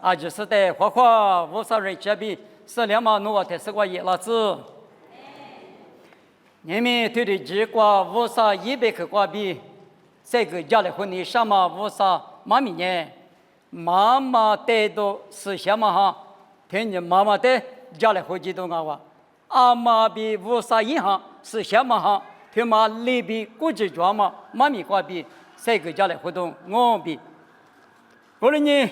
啊，就是在花花无啥人这边是两毛努的是个野老子。你们对的结果无啥100克瓜比，这个家里婚礼上嘛无啥妈咪呢？妈妈带到是什么哈？听见妈妈的家里回去都讲话，阿妈比无啥银行是什么哈？听妈里比估计抓嘛妈咪瓜比，这个家里活动我比。过了呢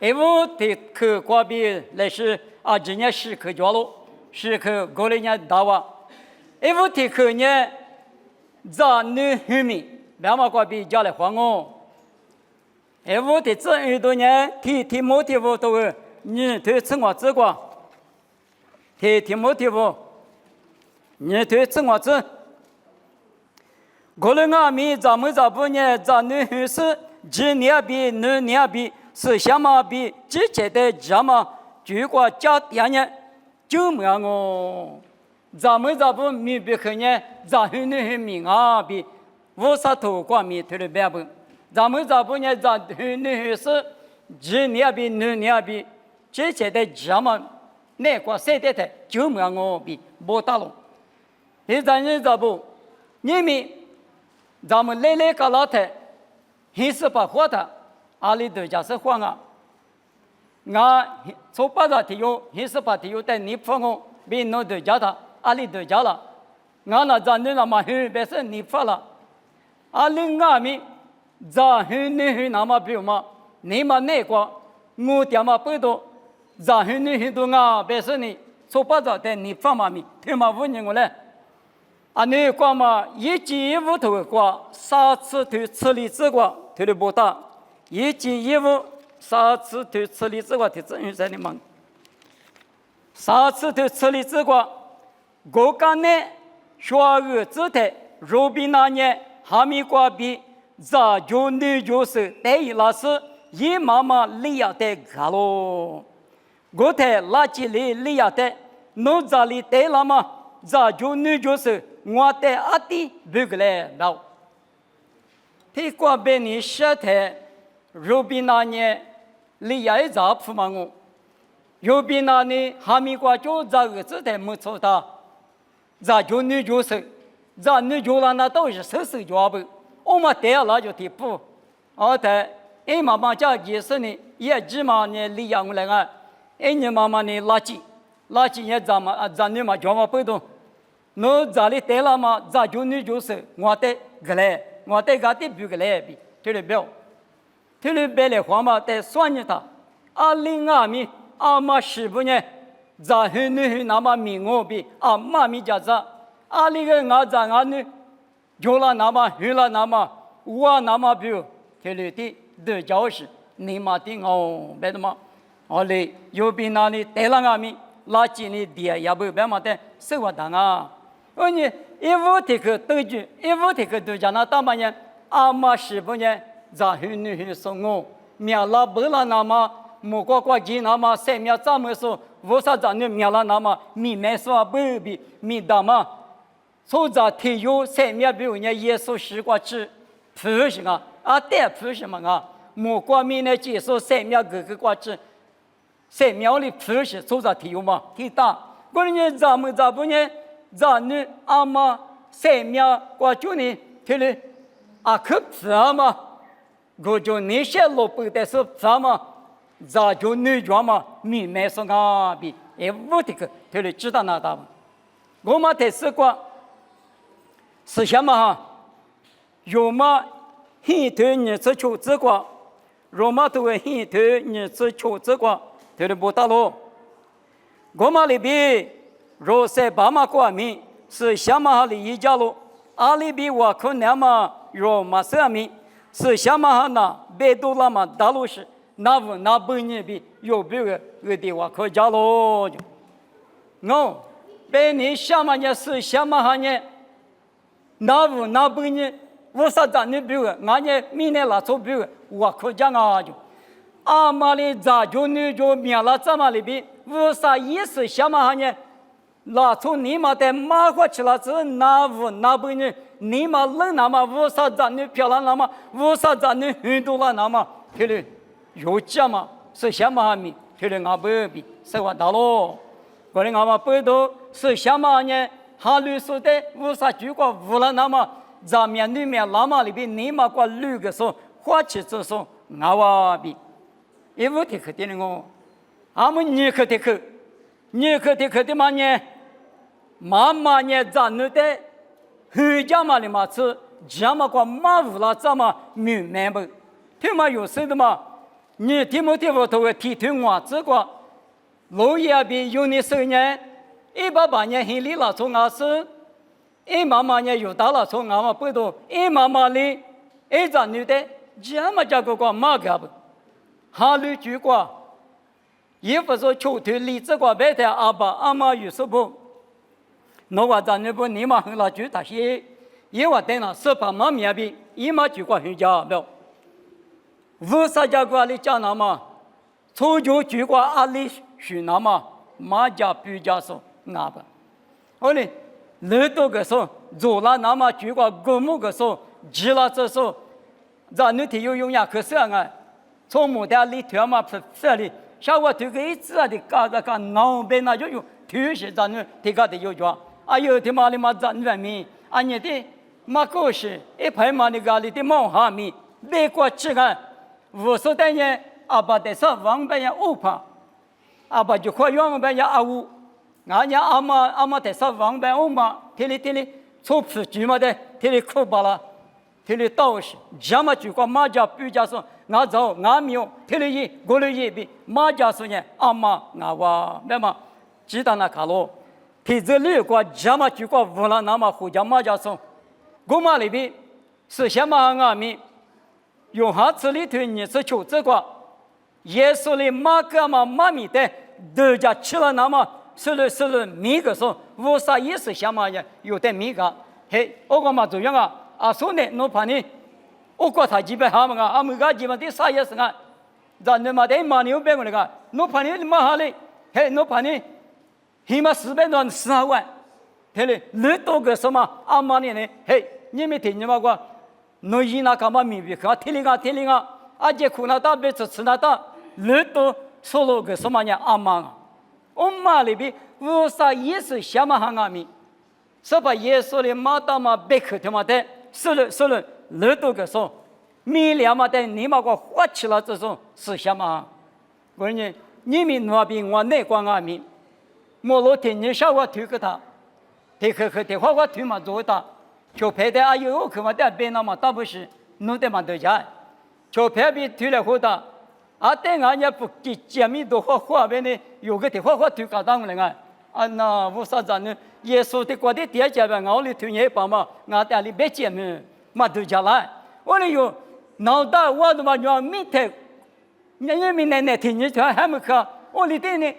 ，1的克瓜比来是啊，今年10克抓了，10克过了年大娃，1的克呢，咱女居民两毛瓜比家里还我。1的这1多年，提莫提我都是你对生活之光，提莫提我，你对生活之。过了俺们咱们这不呢，咱女居是几年比2年比是什么比之前的什么，如果加点呢，就没我。咱们这不明白可呢，咱女居民啊比无啥头光面推的白不。咱们这不呢，咱女是几年比2年比之前的什么，那个世代的就没我比不大了。现在人这不，你们咱们来个老太，还是把活的，阿里头家是黄啊。俺从巴扎提有，还是把提有在你发我，比侬头家的，阿里头家了。俺那咱那嘛很别是你发了，阿里俺们。咱很那么比嘛，你们那个我爹嘛不多，咱很多啊，别是你说不着的你放嘛咪，听嘛问你我来，啊你光嘛一季一物头光，3次头吃荔枝光，头的不大，一季一物3次头吃荔枝光，头真有在你忙，3次头吃荔枝光，我刚呢学儿子的，肉比那年哈密瓜比。咱就女就是带一老师，一妈妈里亚的干喽，我在垃圾里亚的，侬这里带了吗？咱就女就是我带阿弟不过来了。他过被你说的，肉比那年里亚一咋铺嘛我，肉比那年哈密瓜就咱儿子的没错的，咱就女就是，咱女就了那都是手脚不。我们带了就提补，的，哎妈妈家也是呢，也起码呢利养我来个，哎你妈妈呢垃圾也咱们咱女嘛叫我不动，侬这里带了嘛，咱就女就是我带个来，我带个的不个来比，对了表，对了表的话嘛得算你他，阿里阿米阿妈师傅呢，咱女那么明我比阿妈咪家子，阿里个咱阿女。有了那么，有了那么，我那么比如，这里的教室，你妈的哦，别的嘛，我嘞右边那里带了俺们，垃圾里地也不别嘛的，生活当啊，而你1这个对句，1这个对家那大半年，阿妈师傅呢，咱女送我，苗了不了那么，木瓜瓜鸡那么，3苗咱们说，为啥咱女苗了那么，米买说不比米大嘛？从这体育3面比如呢，耶稣时光吃，不是啊，带不是嘛啊，莫光明呢接受3面个瓜吃，3面里不是从这体育嘛，体大，过年咱们这不呢，咱女阿妈3面瓜就呢，听了可吃嘛，我就那些老百姓是吃嘛，咱就女家嘛，米买说啊比，5这个听了知道那大嘛，我们得吃过。是什么哈？有嘛很多你是求这个，罗马都会很多你是求这个，对的不大喽。我们里边若是爸妈过敏是什么哈里一家喽？阿里边我可能嘛若马上面是什么哈呢？别多了嘛大陆是那不你比有别个的我可家喽就，我被你什么呢是什么哈呢？那不呢？我啥子你比如俺呢明年拉走比如我可讲啊就，阿妈的咋就你就面了怎么里边？我啥意思什么哈呢？拉走你妈的马过去了是那不呢？你妈冷那么我啥子你漂亮那么我啥子你很多了那么，对了，有讲嘛？是什么米？就是俺不比是我大喽。我的俺们不都是什么呢？哈律说的无啥举过无了那么咱面对面拉嘛里边你嘛过绿个说花起之说俺娃比，因为这个的我，俺们你可的可，你可的可的嘛呢？妈妈呢咱那的，回家嘛的嘛是，家嘛过马无了怎么明白不？听嘛有事的嘛？你听不听不都会提听我这个。老爷比有你10年，180年黑里了从俺是，1妈年有大了从俺们不多，1里，1女的，这么家个马个不，哈律举过，也不说秋天里这个白天阿爸阿妈有什不，那我咱那不你嘛很了举他些，因为等了18妈面比，1妈举过很家不，50家个里讲那么，从就举过阿里。是那么马家不家说那不，我呢，那多个说做了那么举个公母个说，急了这说，咱那天有用呀，可是啊，从木的里头嘛不这里，像我这个一直啊的搞这个脑背那就有，头些咱那这个的有着，啊有的嘛的嘛咱那面，啊你的马狗是一排嘛那个里的毛哈米，那个这个50代人阿爸的说王白人欧怕。阿爸就快用呗呀阿乌，俺家阿妈在上王呗欧嘛，天里做皮具嘛的，天里苦巴了，天里倒是，这么就个马家不家说，俺走俺没有，天里一过了一比马家说呢，阿妈俺娃那么，记得那卡罗，天这里个这么就个无了那么回家马家说，我妈里边是什么俺们，用下这里头你是求这个。耶稣的马哥嘛妈咪的，大家吃了那么吃了米个说，无啥意思什么呀？有点米个，嘿，我讲嘛这样啊，啊说呢，我怕你，我管他几百哈嘛个，啊每个基本的啥意思啊？咱那嘛的马牛别个那个，我怕你马哈哩，嘿，我怕你，起码400多40万，嘿嘞，那多个什么阿妈呢？嘿，你们听你嘛个，我一那干嘛米比个，听哩个，啊这苦那大别吃那大。那都说了个什么呢？阿妈啊，我妈里边无啥意思，什么行阿米，是把耶稣的马达嘛别克他妈的，是了，那都个说，米两嘛的，你嘛个花起了这种是什么？我呢，你们那边我那关阿米，我老天你小我推给他，推花推嘛做他，就拍的啊有可嘛的别那么大不是，弄得嘛得家，就拍比推了后头。啊，等俺家不给见面都花边呢，有个地方推搞当了啊！啊，那无啥子呢？耶稣的国的第家边，我里推也帮嘛，俺家里别见面，嘛都家来。我里有脑袋我都嘛要明天，人民那天你穿还没看，我里头呢，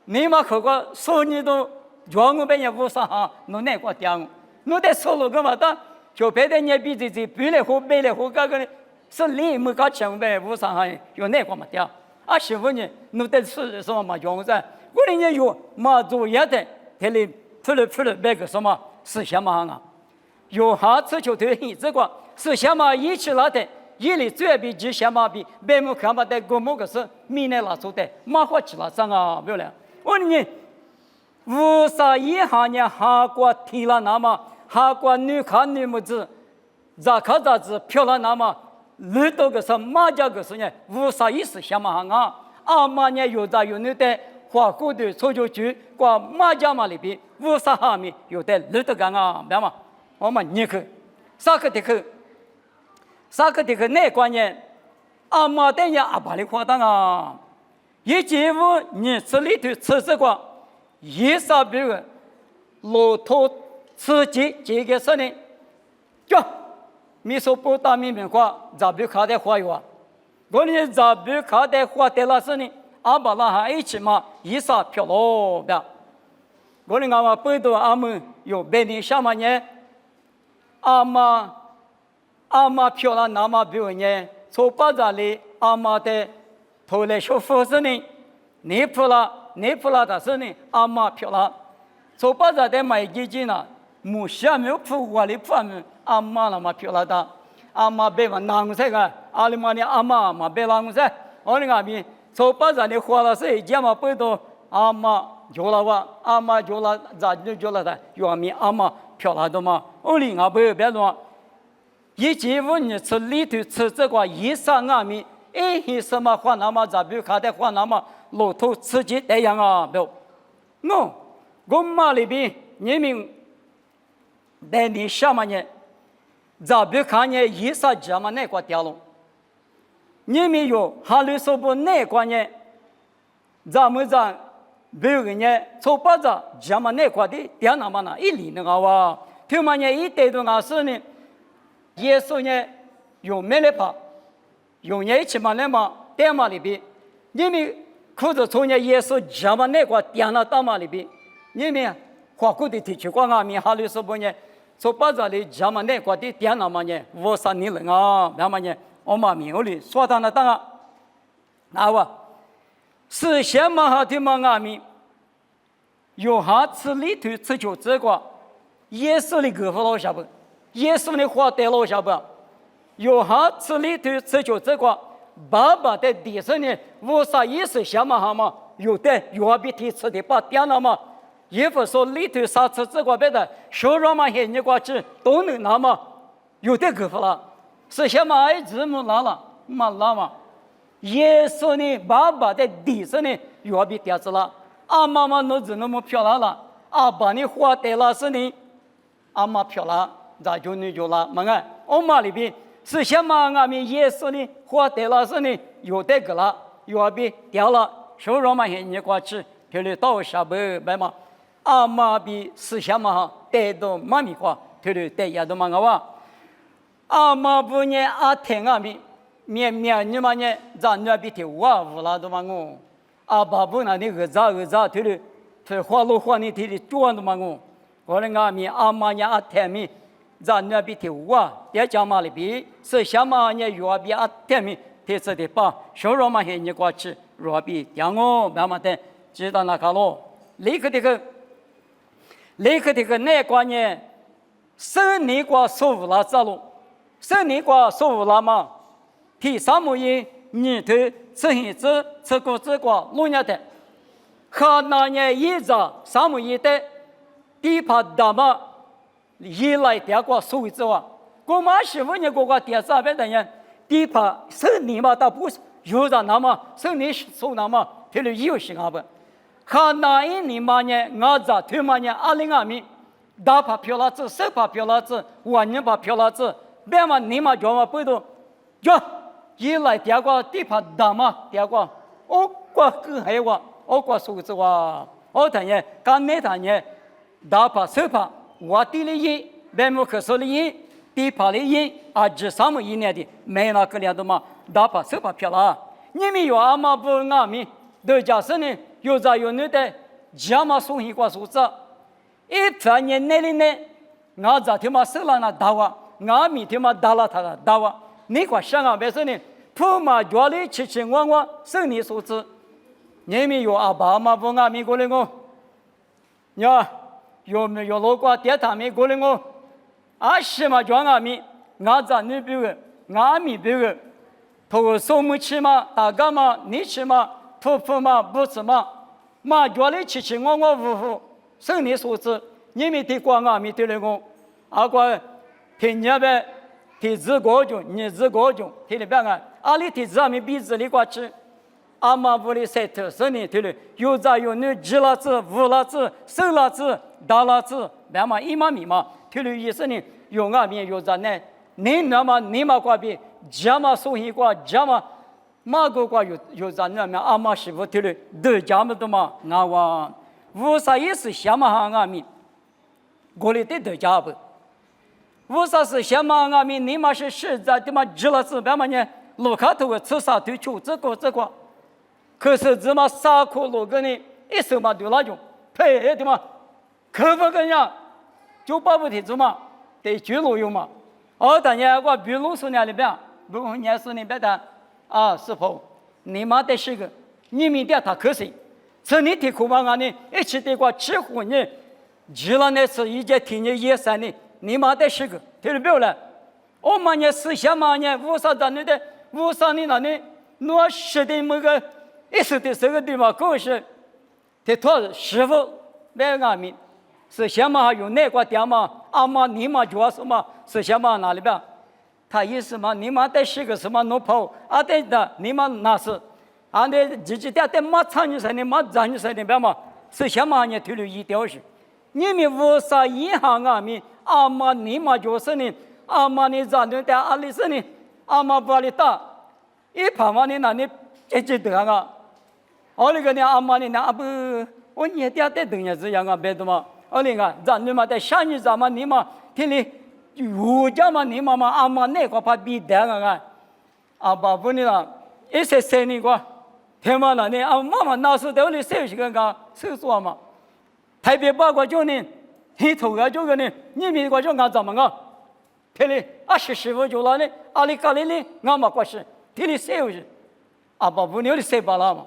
你嘛可个说你都叫我边也无啥哈，侬那个讲，侬得说了个嘛的，就别的你比这背来后个个呢。是你没搞清白，无啥还有那个嘛掉？啊，媳妇呢？弄得是什么嘛用噻？我人家有嘛做也的，他里出了那个什么是什么啊？有下次就对你这个是什么一起来的？一里最比几什么比？别么看不得个么个是明年拉出的，马花起了上啊，不了。我人家无啥一下呢？下过提了那么，下过女看女么子，咋看咋子漂亮那么？那多个是马家个是呢，无啥意思什么行啊？阿妈呢有的有那的花果的臭酒局，过马家嘛里边无啥哈米有的那多个啊，明白吗？我们你去，啥个的去那关键，阿妈的呀阿爸的花当啊，一节目你这里头吃这个，一啥别个，骆驼吃这个事呢，就。米说不打明白话，咋不看的话哟？我呢咋不看的话的那是呢？阿爸那还一起嘛，一啥漂亮的？我呢阿妈背到阿们有别的什么呢？阿妈漂亮那么表呢？从巴扎里阿妈的头来说服是呢？你漂亮的是呢？阿妈漂亮，从巴扎的买基金呢？木下没有铺我的铺们。阿妈那么漂亮的，阿妈别嘛难噻个，阿里嘛的阿妈嘛别难噻，我那边从把咱的花了谁家嘛不都阿妈有了哇，阿妈有了咋就有了的，有米阿妈漂亮的嘛，我里阿不别说，一几五年吃里头吃这个一三阿米，一什么花那么咋不看的花那么路途刺激这样啊不，我妈里边你们在你什么呢？咋不看呢？一啥这么那个掉了？你们有哈律说不那个呢？咱们讲，比如呢，从把这这么那个的掉那么那一里那个哇，他们呢一带动俺是呢，耶稣呢用没来怕，用呢一起嘛那么掉嘛里边，你们可是从呢耶稣这么那个掉那到嘛里边，你们花过的提起过俺们哈律说不呢？从把这里这么那个的掉那么呢，我说你人啊，那么呢？我妈咪我哩说他那当啊，那哇，是先嘛哈的嘛阿咪，有哈吃里头吃就这个，耶稣的哥夫老下不，耶稣的话带老下不，有哈吃里头吃就这个，爸爸在地上呢，我啥意思先嘛哈嘛，有的有比提吃的把点了嘛，也不说里头啥吃这个别的，手上嘛黑你过去都能拿嘛，有的哥夫了。是什么爱子么拿了嘛拿嘛？耶稣呢？爸爸在地上呢，又比点子了。阿妈妈脑子那么漂亮了，阿爸你花带了是呢，阿妈漂亮，咋就你就了？嘛个，我妈里边是什么？俺们耶稣呢？花带了是呢，又带个了，又比掉了，手上嘛还你过去，这里到下边白嘛？阿妈比是什么哈？带到妈咪花，这里带也都嘛个哇？阿妈不呢？阿天阿咪，面你嘛呢？咱那边的娃乌拉都嘛我，阿爸不那你儿子，对了，他花路花你的多都嘛我那阿咪阿妈呢？阿天咪，咱那边的娃，在家嘛里边是什么呢？又比阿天咪，他是的把收入嘛还你过去，若比讲我慢慢的知道那个咯，立刻这个那个呢，是你过收入了走路。生你过收了嘛？第三木一你头吃一子吃过这个路年的，和那年一着三木一的，地怕大嘛，一来点过收一子哇，我妈媳妇呢个点啥别的人，地怕生你嘛倒不是有着那么生你收那么，这里有些啊不，和那一年嘛呢，俺家他妈呢20米，大怕漂亮子，小怕漂亮子，晚年怕漂亮子。别嘛，你嘛叫嘛不都，哟，一来点个地盘大嘛，点个，我过更还我，我过数字哇，我等下刚那等下，大怕小怕，我地里一，别么可说的一，地盘里一，啊，这3么1年的，没那个两的嘛，大怕小怕漂亮，你们有阿妈不阿米，都假设呢，有在有女的，家嘛送一个数字，一转年那里呢，俺家他妈收了那大话。俺们他妈打了他了，打我！你快想啊，别说呢，他妈家里吃吃玩玩，生你素质。你们有阿爸妈不俺们过来我，呀，有没有老瓜爹他们过来我？阿什么叫俺们？俺家女别个，俺们别个，头手没吃嘛，大哥嘛，你吃嘛，婆婆嘛不吃嘛，妈家里吃吃玩玩无无，生你素质。你们的瓜俺们对来我，阿瓜。听你呗，提子高中，你子高中，听你别个，阿里提子阿咪鼻子里过去，阿妈屋里晒头生呢，听了，有仔有女，几拉子，五拉子，十拉子，大拉子，别嘛一码米嘛，听了意思呢，有阿咪有仔呢，你那么你嘛过比，家嘛送一个，家嘛马个个有仔那么阿妈媳妇听了，都家么多嘛，俺话，无啥意思，想嘛哈阿咪，我里得都家不。为啥是什么阿弥？你妈是实在的嘛？知了子别嘛呢？路卡头个吃啥都求这个，可是这么傻苦路个呢？一手嘛对那种，配的嘛，可不跟样，就把不提子嘛，得绝路用嘛。当年我比如说那里边，不过年是那边的啊，师傅，你妈得是个，你们的他可是，这你的苦嘛啊呢？一起的个吃苦呢，知了那是一节天年夜山呢。你妈得是个，听了没有了？我妈呢思想嘛呢，无啥子的，无啥你那呢？我是的那个一时的这个地方更是，他托师傅来俺们，是什么有那个地嘛？阿妈你妈做什么？是什么哪里边？他意思嘛，你妈在是个什么弄跑，啊对的，你妈那是，啊那自己在马场你说的马站你说的边嘛，是什么你推了一条是，你们为啥银行俺们阿妈你妈就是呢？阿妈你站的在阿里是呢？阿妈不里打，一旁嘛你那你这得啊，我那个呢阿妈你那不，我你爹在等下子样啊别的嘛，我那个站你嘛在想你怎么你嘛听你。有家嘛，你妈妈阿妈那个怕比得啊，阿爸不呢啦，一些生那个，天嘛那呢，阿妈妈那时候你谁去个手说嘛，特别把个叫呢，你头个叫个呢，你们个叫俺怎么个？天哩，啊师傅就了呢，阿里咖喱呢，俺嘛过是，天哩谁去？阿爸不呢你谁把啦嘛？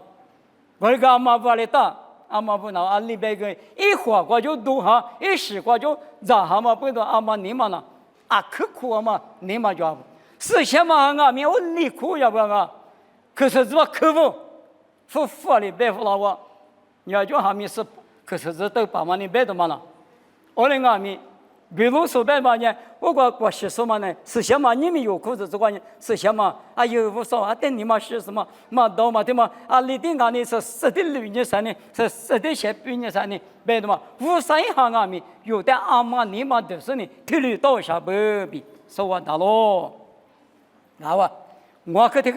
我个阿妈把你打。阿妈不拿阿里边个一花瓜就多哈，一时瓜就咋哈嘛不懂阿妈你嘛呢？啊可苦嘛，你嘛就是什么啊？面我离苦要不啊？可是这个客户，服里白服了我，你要叫他们是，可是这都把嘛你白的嘛了，我的阿面。比如说白嘛呢，我是什么呢？是什么？你们有苦子这个是什么？啊有不少啊，等你们是什么？嘛到嘛对嘛？啊你定讲呢是10.6年呢，是10.7年呢，白的嘛？无三行啊面有的阿妈你们都是呢，体力到下不比，说完大咯。那我可这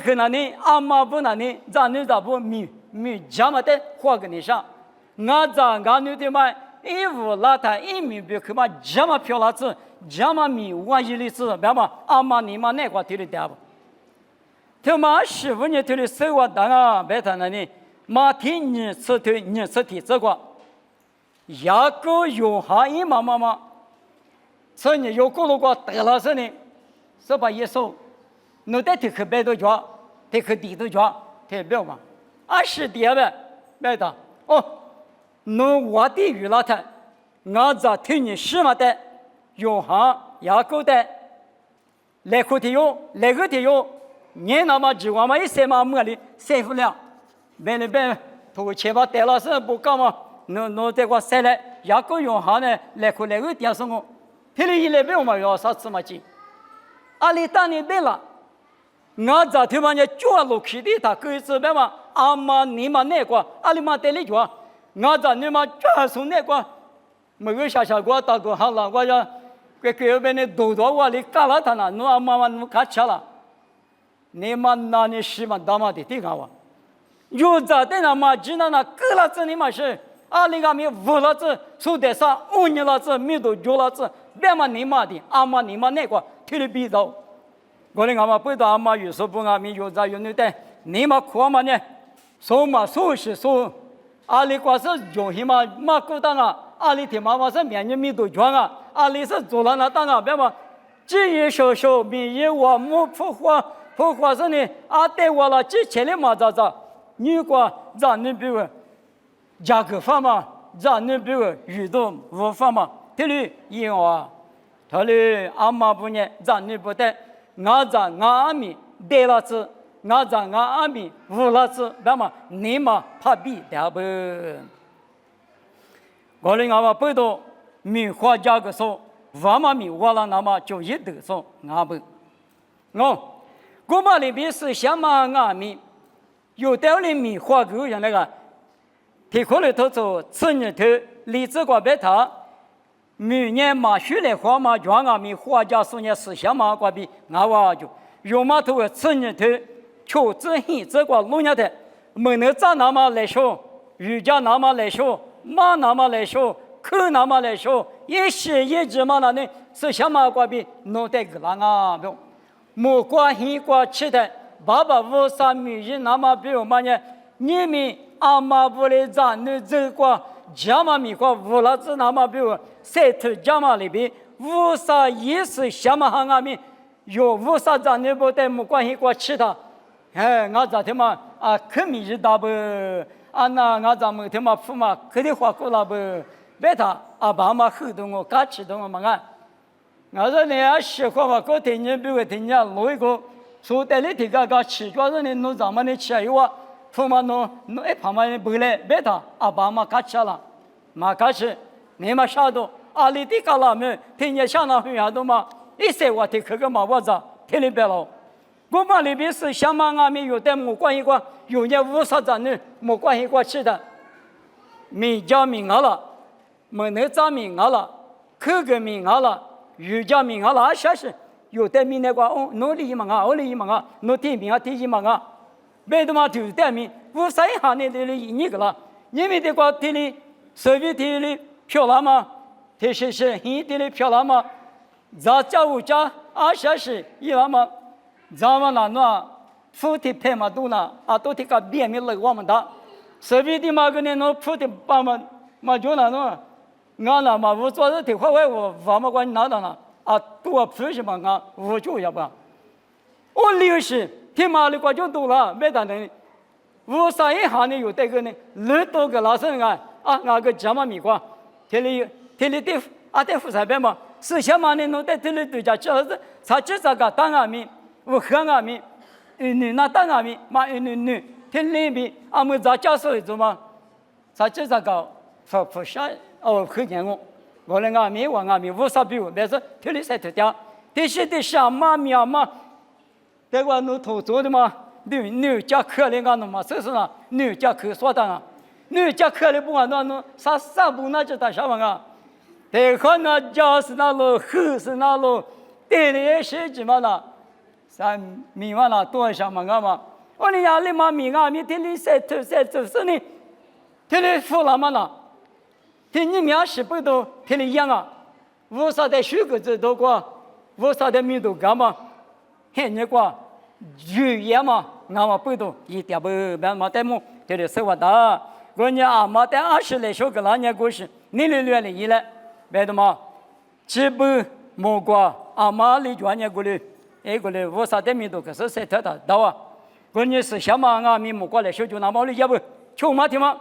个那里阿妈不那里，咱你咋不米家嘛的花给你上？俺咱俺女的嘛。一屋拉他一米别去嘛，这么漂亮子，这么米我一里子，别嘛阿妈你妈那块地里点不？他妈15年地里收我当啊，别他那里马天你吃体这个，牙膏用下一妈，所以你有过路过得了是呢，是把一手，弄得提去白头脚，提去地头脚，提不要嘛，20点呗，别的哦。侬我的娱乐台，俺在听你什么的，用行牙膏的，来口的用，来个的用，你那么几万嘛一三嘛么里塞不了，别里边头钱把带了是不干嘛？侬这个塞来牙膏用行呢，来口来个点什么？这里一来不嘛要啥子嘛钱？阿里当年对了，俺在听嘛呢，脚落去的他可以是别嘛，阿妈你妈那个，阿里嘛带里脚。俺在你们专送那个，每个小瓜到个好了，我要给边的多我里干了他了，侬阿妈侬看吃了，你们那你是嘛大嘛的地方哇？有在的那嘛，只能那割了子你嘛是，阿里个米五了子，手得上5年了子，米都9了子，别嘛你妈的，阿妈你妈那个体力比到，我的阿妈不到阿妈有时候不阿米有在有那的，你妈苦嘛呢？说嘛说是说。阿里瓜是用什么马古当啊？阿里天妈妈是面人米都装啊？阿里是做了那当啊？别嘛，只一小小民一我木破坏是呢？啊对我了，之前的嘛咋？你瓜咱那边价格法嘛？咱那边遇到无法嘛？这里有啊，这里阿妈不呢？咱那不得，俺阿米对了子。俺在俺阿米无了子，别嘛你嘛怕比对不？我的俺嘛不多米花价个说，我嘛米花了那么就一头说俺不，我嘛里边是什么俺米，有道理米花个样那个，提过来头做次年头荔枝瓜白塔，明年嘛学来花嘛叫俺米花价数年是什么瓜比俺话就有嘛头次年头。求知黑这个路亚的，没能在那么来说，瑜伽那么来说，马那么来说，课那么来说，一时一直嘛那呢是什么关系？弄得个啷啊不？莫关黑关吃的，爸爸无啥米人那么比如嘛呢？你们阿妈不来咱那这个家嘛米个无了子那么比如晒头家嘛里边无啥意思什么行啊米？有无啥咱那不带莫关黑关吃的。哎，俺在他妈啊，可米日大不？啊那俺咱们他妈父妈可得花过了不？别他啊，爸妈后头我嘎吃的我嘛俺说你啊，喜欢嘛，我听你比我听你录一个所带来的个起脚人呢，侬咱们的起来有啊，父母侬一旁边回来别他阿爸妈开车了，嘛开始你们晓得阿里的个拉面，听见想那很多嘛，一say我的这个嘛我咋听里边了。我们里边是香港阿面有的没关系过，有些无啥子呢没关系过去的，名叫名额了，没能找名额了，口个名额了，语叫名额了，啥是有的名那个哦，侬里嘛啊，我里嘛啊，侬点名啊，点几嘛啊，别的嘛就是点名，无啥一行的这里你个了，因为这个这里社会这里漂亮嘛，这些是你这里漂亮嘛，咱家务家啊啥是一样嘛。咱们那附的配嘛多呢，啊都这个边面来我们的，随便的嘛个呢，那附的把嘛就那喏，俺那嘛我做的的话我们管拿到了，啊多附什么俺我就要不，我历史天马里关就多了，没得呢，我上一行呢有这个呢，很多个老师啊俺个什么米瓜，这里的啊对副菜边嘛，是什么呢？侬在这里对家就是才知这个当阿米。我看阿米，女那当阿米，嘛女，天里边阿们在家说做嘛，才知这个不下哦很严重，我那阿米无啥比如，但是天里晒头掉，这些的什么苗嘛，这个侬土做的嘛，女家可怜个侬嘛，就是啦，女家可说的啊，女家可怜不管侬啥不那就打啥玩啊，这个那家是那路，后是那路，对的是什么啦？三米嘛啦，多少嘛个嘛？我你家里嘛米啊，米天里晒头是呢，天里富了嘛啦？天你面是不都天里养啊？无啥的水果子多过，无啥的米都干嘛？嘿你过鱼也嘛，俺嘛不都一点不别嘛带么？天里生活的，我你阿妈带20来说个那年故事，你来了一来，别的嘛，只不莫过阿妈里专业过来。哎，过来我啥的米都可是晒特的，到啊！关键是小马啊，米木过来修就那毛里要不，求嘛听嘛，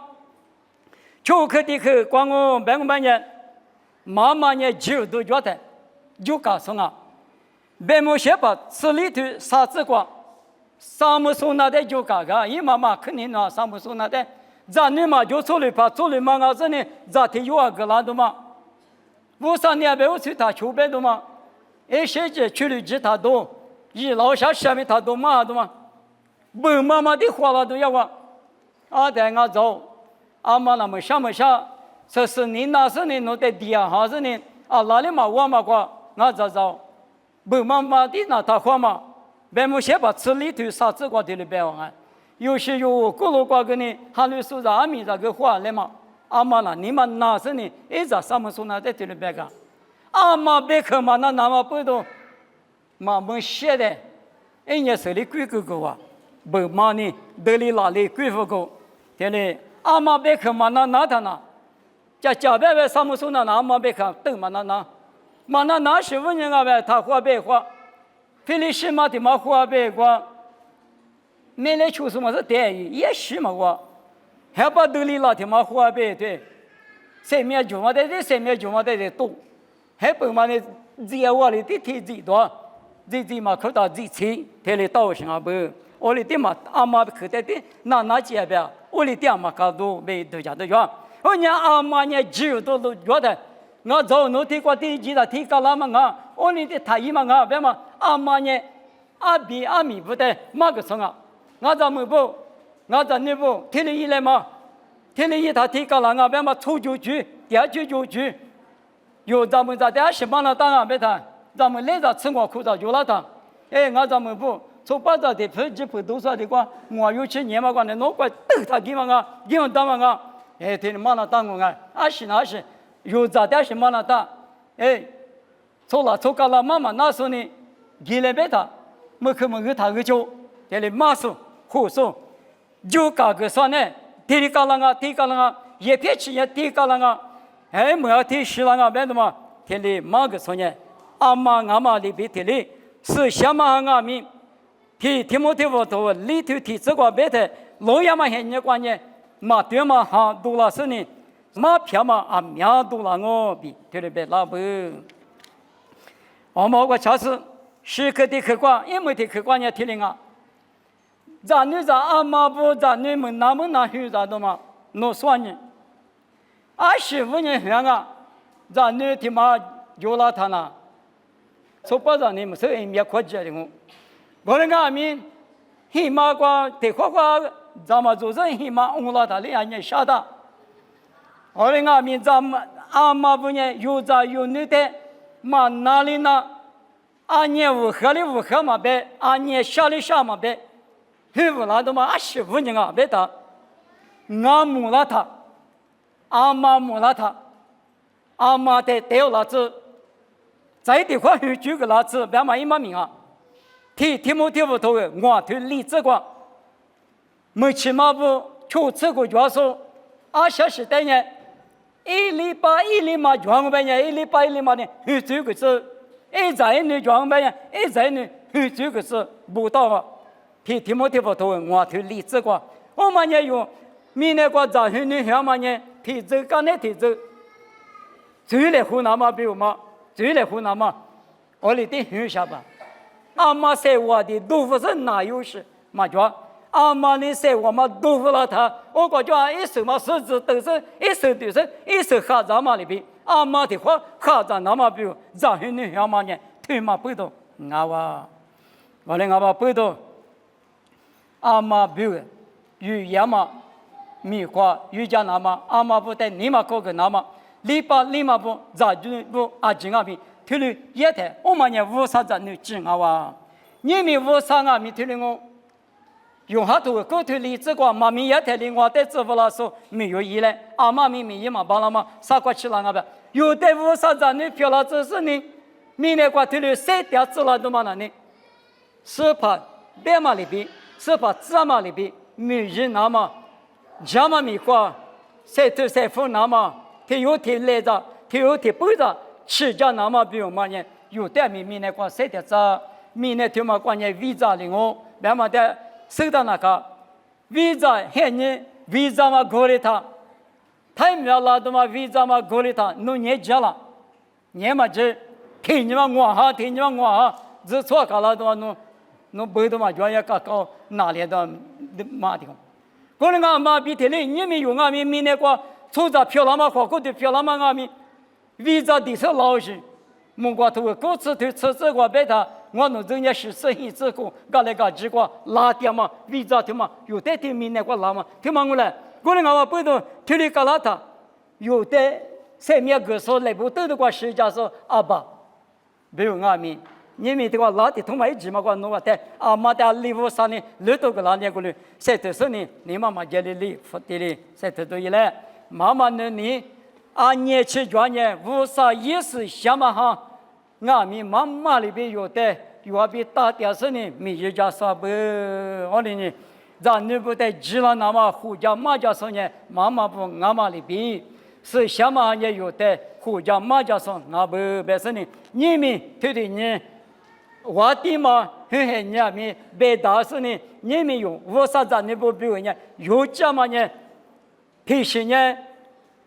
求可的可，光我半年，妈妈呢就都觉得，就告诉我，别么些把吃里头啥子光，啥么说那的就嘎嘎，伊妈妈肯定那啥么说那的，咱你嘛就做了怕做了嘛，我这呢，咱天有啊个难度嘛，我上年别我去他求别的嘛。哎，谁知去了几他多，一老下下面他多嘛多嘛，不妈妈的话了都要我，啊带我走，阿妈那么想不想？这是你那是你弄的地啊，还是你啊哪里嘛我嘛过，我走，不妈妈的那他话嘛，别么先把吃里头啥子瓜的里别忘啊，有些有咕噜瓜给你，还有说阿米这个话来嘛，阿妈那你们那是你一直什么说那在这里别个。阿妈别看嘛，那嘛不懂，嘛没写的，人家手里贵哥哥啊，不嘛呢，得里哪里贵妇哥，对嘞，阿妈别看嘛，那他那，家别别什么说那阿妈别看，等嘛那是问人啊呗，他话别话，非得什么的嘛话别话，没来求什么是待遇，也是嘛我，还把得里那的嘛话别对，谁面就嘛的，谁面就嘛的多。还不嘛呢？只要我里的天最多，最嘛口到最轻，天里到什么不？我里的嘛阿妈口袋的那几边，我里的嘛搞多没都家都讲，我娘阿妈呢只都觉得，我走侬听过第几的听个那么啊？我里的太姨嘛啊，别嘛阿妈呢阿米不得嘛个什么？我怎么不？我怎么不？天里一来嘛，天里一他听个那个别嘛出就去，第二就去。有咱们在这西方那当然别谈，咱们来着吃我苦着就那当，哎，我咱们不从巴扎的飞机不多少的话，我有去年嘛关的，我怪都他给嘛个，给我当嘛个，哎，天嘛那当我个，是，有在这西方那当，哎，错个了妈妈那时候呢，给了别他，没去他个就，这里马术、护术，就搞个算呢，天里搞那个，也别去也天搞那个。哎，没有提示了啊，别的嘛，天里马个说呢，阿妈里边天里是什么阿米，提莫提我头里头提这个别的，老爷嘛很热关键，嘛对嘛哈多了是呢，嘛票嘛啊苗多了我比天里别老不，我个确实时刻的客观，因为的客观也提领啊。咱女咱阿妈不咱女们那么那许咱都嘛，弄算呢。25年前啊，咱女他妈有了他呢，说不咱女们是一面国家的我，我那个阿明，起码个得花花，咱们做人起码我了他的安年晓得。我那个阿明咱们阿妈不呢有咱有女的，嘛哪里呢？安年无合的无合嘛呗，安年下的下嘛呗。很无奈的嘛，25年啊，别他，俺母了他，阿妈母了他，阿妈的掉了子，在地方有几个了子，别嘛一嘛名啊，提莫提不头的，我推理这个，没起码不求这个教授，20代呢，1礼拜装备呢，1礼拜呢，有这个是，一在呢装备呢，一在呢，有这个是不到啊。提莫提不头，我推理这个，我们也有，明年个早上你想嘛呢？提这个呢提这，最来湖南嘛，比如嘛，最来湖南嘛，我里的很下吧。阿妈说我的豆腐是哪有事？嘛叫阿妈你说我们豆腐了他，我感觉一手嘛手指都是一手都是一手哈在嘛里边。阿妈的话哈在那嘛比如早上你想嘛呢？推嘛不动，阿哇，我的阿爸不动。阿妈比如语言嘛，米花语家那么阿妈不带你嘛搞个那么，礼拜不咋就不阿金阿比，推了一台我们也无啥子你金啊哇，你们无啥啊米推了我，用下头搞推理这个妈咪一台另外的支付了说没有意嘞，阿妈咪没嘛把那么啥过去了那边，有的无啥子你票了只是你，明年过推了3点子了都嘛那呢，是怕别嘛里边。是把芝麻里边每日那么，芝麻米花，晒头晒fru那么，他有天来着，他有天不着，吃着那么比如嘛呢，有的明年光晒点子，明年他妈光呢味着的我，别嘛的收到那个，味着很呢，味着嘛过来他，太苗了的嘛味着嘛过来他，弄年节了，年嘛这，听你们我哈，听你们我哈，这错搞了的话弄。侬背的嘛，就要搞哪里的嘛的，可能俺妈比天嘞，你们有俺们明年过，出着漂亮嘛，花过的漂亮嘛，俺们为着地车老实，蒙过头各次头车子过别他，我弄人家是生意这个，搞来搞去过拉点嘛，为着他嘛，有的天明年过拉嘛，听嘛我来，可能俺妈背的天里搞拉他，有的上面个说来不得的过实家说阿爸，没有俺们。你们这个老的同埋一起嘛，我弄个的，阿妈的礼物上呢，老多个老年过来，晒头时呢，你妈妈家里礼服的哩，晒头都一来，妈妈呢你，年去转年，无啥意思想嘛哈，俺们妈妈里边有的，有比大点时呢，每日家啥不，我的呢，咱你不得急了那么，胡家妈家说呢，妈妈不俺妈里边。是想嘛也有的，胡家妈家说俺不别说呢，你们对对呢。我的嘛，很人民被打死呢，你们有我啥子你不比如呢？有这么呢，平时呢，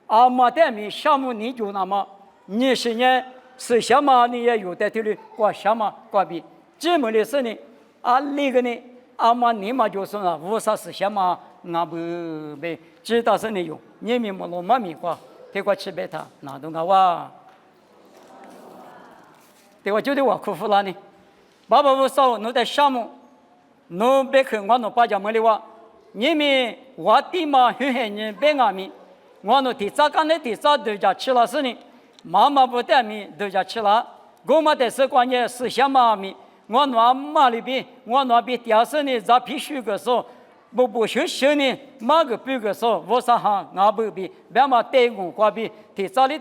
阿妈的米项目你就那么，你是呢是什么你也有的对的，过什么过比，这么的是呢，那个呢，阿妈你嘛就说了，我啥是什么，俺不被知道是你有，你们没弄嘛米过，结果吃白他，哪都我哇，对我就得我苦服了呢。爸爸我说侬在项目，侬别看我侬把家没的话，你们我的嘛很人别俺们，我侬第三干的第三都家吃了是呢，妈妈不带米都家吃了，我们的是关键是什么米，我侬阿妈里边，我侬比第二次呢在必须个说，不休息呢，马个别个说，我啥行俺不比，别嘛带我过比，第三的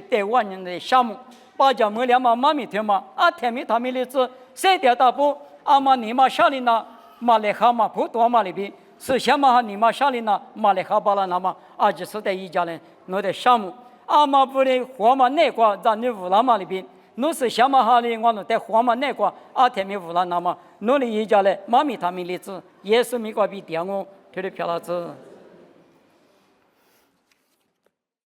带我人的项目。把家没两嘛妈咪听嘛，天咪他们的子3点大步，阿妈你妈下里那马来哈嘛不多嘛里边，是什么你妈下里那马来哈巴拉那么，就是在一家人弄的项目，阿妈不的活嘛那个在你乌拉嘛里边，侬是什么哈里我弄的活嘛那个天咪乌拉那么，弄的一家人妈咪他们的子也是美国比点我，特别漂亮子。